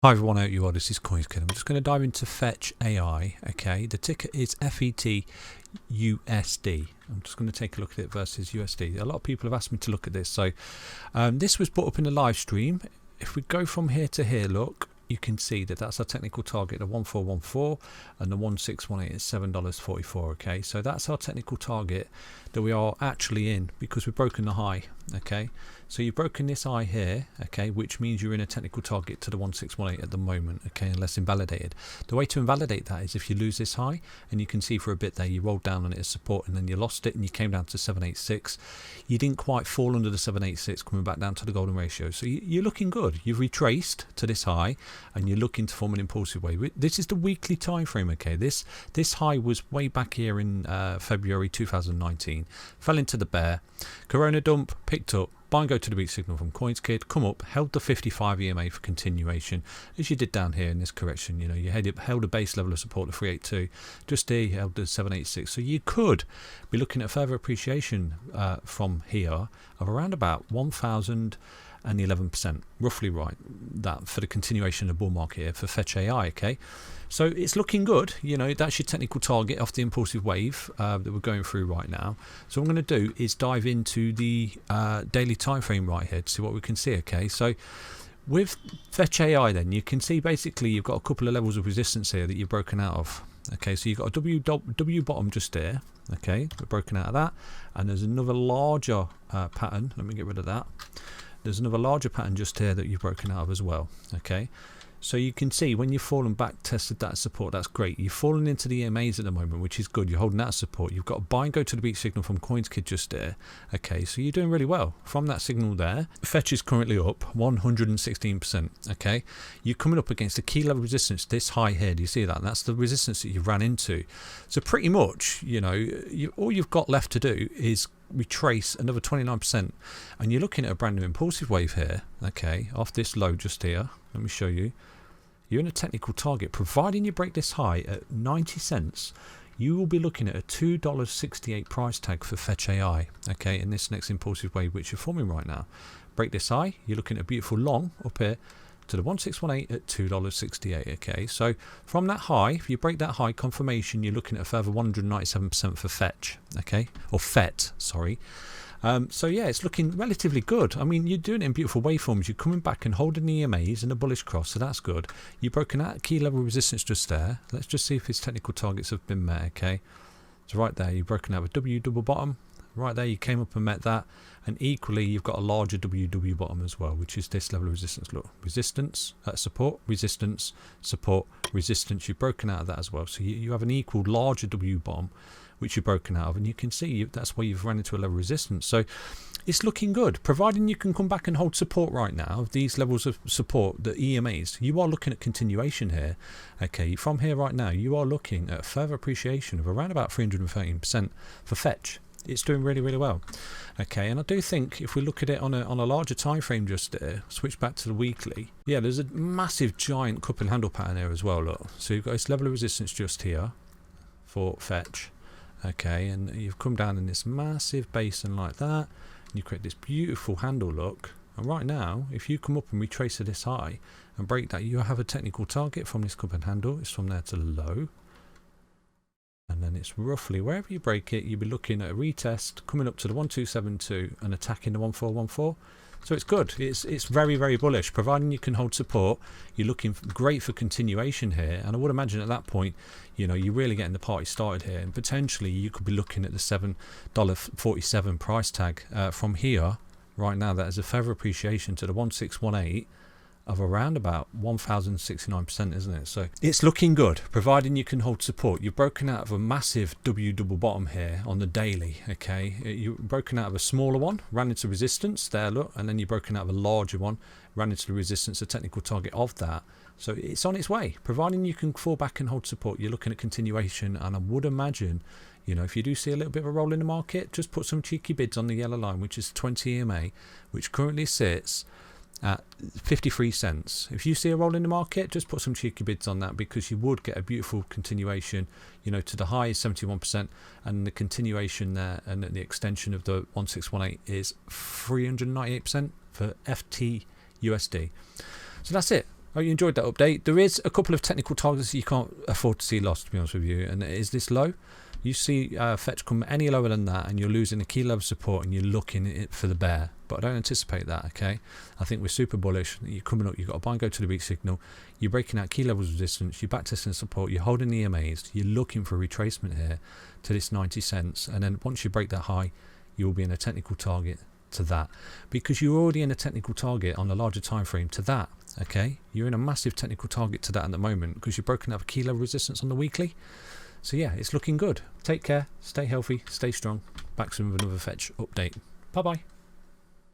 Hi everyone, out you are. This is CoinsKid. I'm just going to dive into Fetch.Ai. Okay, the ticker is FET USD. I'm just going to take a look at it versus USD. A lot of people have asked me to look at this. So this was put up in the live stream. If we go from here to here, look, you can see that that's our technical target, the 1414, and the 1618 is $7.44. Okay, so that's our technical target that we are actually in because we've broken the high. Okay, so you've broken this high here, okay, which means you're in a technical target to the 1618 at the moment, okay, unless invalidated. The way to invalidate that is if you lose this high, and you can see for a bit there you rolled down on it as support and then you lost it and you came down to 786. You didn't quite fall under the 786, coming back down to the golden ratio. So you're looking good. You've retraced to this high and you're looking to form an impulsive wave. This is the weekly time frame, okay. This high was way back here in February 2019, fell into the bear, corona dump, picked up, buy and go to the beat signal from CoinsKid, come up, held the 55 EMA for continuation, as you did down here in this correction. You know, you held a base level of support, the 382, just here you held the 786. So you could be looking at further appreciation from here of around about 1,011%, roughly right, that for the continuation of the bull market here for Fetch.Ai. Okay, so it's looking good. You know, that's your technical target off the impulsive wave that we're going through right now. So what I'm going to do is dive into the daily time frame right here to see what we can see. Okay, so with Fetch.Ai then you can see basically you've got a couple of levels of resistance here that you've broken out of. Okay, so you've got a W bottom just there. Okay, we're broken out of that, and there's another larger pattern. Let me get rid of that. There's another larger pattern just here that you've broken out of as well. Okay, so you can see when you've fallen back, tested that support, that's great. You've fallen into the EMAs at the moment, which is good. You're holding that support. You've got a buy and go to the beat signal from CoinsKid just there. Okay, so you're doing really well from that signal there. Fetch is currently up 116%. Okay, you're coming up against a key level resistance this high here. Do you see that? And that's the resistance that you ran into. So pretty much, you know, all you've got left to do is retrace another 29%, and you're looking at a brand new impulsive wave here. Okay, off this low just here. Let me show you. You're in a technical target. Providing you break this high at 90 cents, you will be looking at a $2.68 price tag for Fetch.Ai. Okay, in this next impulsive wave which you're forming right now. Break this high, you're looking at a beautiful long up here to the 1618 at $2.68. Okay, so from that high, if you break that high confirmation, you're looking at a further 197% for Fetch. Okay, or Fet, sorry. So yeah, it's looking relatively good. I mean, you're doing it in beautiful waveforms. You're coming back and holding the EMAs and a bullish cross, so that's good. You've broken out key level resistance just there. Let's just see if his technical targets have been met. Okay, so right there, you've broken out a W double bottom. Right there, you came up and met that, and equally you've got a larger W bottom as well, which is this level of resistance. Look, resistance, support, resistance, support, resistance. You've broken out of that as well, so you have an equal larger W bottom which you've broken out of, and you can see that's where you've run into a level of resistance. So it's looking good, providing you can come back and hold support right now of these levels of support, the EMAs. You are looking at continuation here. Okay, from here right now you are looking at further appreciation of around about 313% for Fetch. It's doing really, really well. Okay, and I do think if we look at it on a larger time frame just there, switch back to the weekly, yeah, there's a massive giant cup and handle pattern here as well. Look, so you've got this level of resistance just here for Fetch. Okay, and you've come down in this massive basin like that, and you create this beautiful handle look. And right now, if you come up and retrace to this high and break that, you have a technical target from this cup and handle. It's from there to the low, and then it's roughly wherever you break it, you'll be looking at a retest coming up to the 1272 and attacking the 1414. So it's good. It's very, very bullish. Providing you can hold support, you're looking great for continuation here. And I would imagine at that point, you know, you're really getting the party started here, and potentially you could be looking at the $7.47 price tag from here right now. That is a further appreciation to the 1618 of around about 1,069%, isn't it? So it's looking good, providing you can hold support. You've broken out of a massive W double bottom here on the daily. Okay, you've broken out of a smaller one, ran into resistance there, look, and then you've broken out of a larger one, ran into the resistance, a technical target of that. So it's on its way, providing you can fall back and hold support. You're looking at continuation, and I would imagine, you know, if you do see a little bit of a roll in the market, just put some cheeky bids on the yellow line, which is 20 EMA, which currently sits at 53 cents. If you see a roll in the market, just put some cheeky bids on that, because you would get a beautiful continuation, you know, to the high is 71%, and the continuation there and the extension of the 1618 is 398% for FT USD. So that's it. Oh, you enjoyed that update. There is a couple of technical targets that you can't afford to see lost, to be honest with you. And is this low? You see Fetch come any lower than that, and you're losing a key level support, and you're looking at it for the bear. But I don't anticipate that. Okay, I think we're super bullish. You're coming up. You've got to buy and go to the weak signal. You're breaking out key levels of resistance. You're back testing support. You're holding the EMAs. You're looking for a retracement here to this 90 cents, and then once you break that high, you will be in a technical target to that, because you're already in a technical target on the larger time frame to that. Okay, you're in a massive technical target to that at the moment because you've broken up a key level resistance on the weekly. So yeah, it's looking good. Take care, stay healthy, stay strong. Back soon with another Fetch update. Bye bye.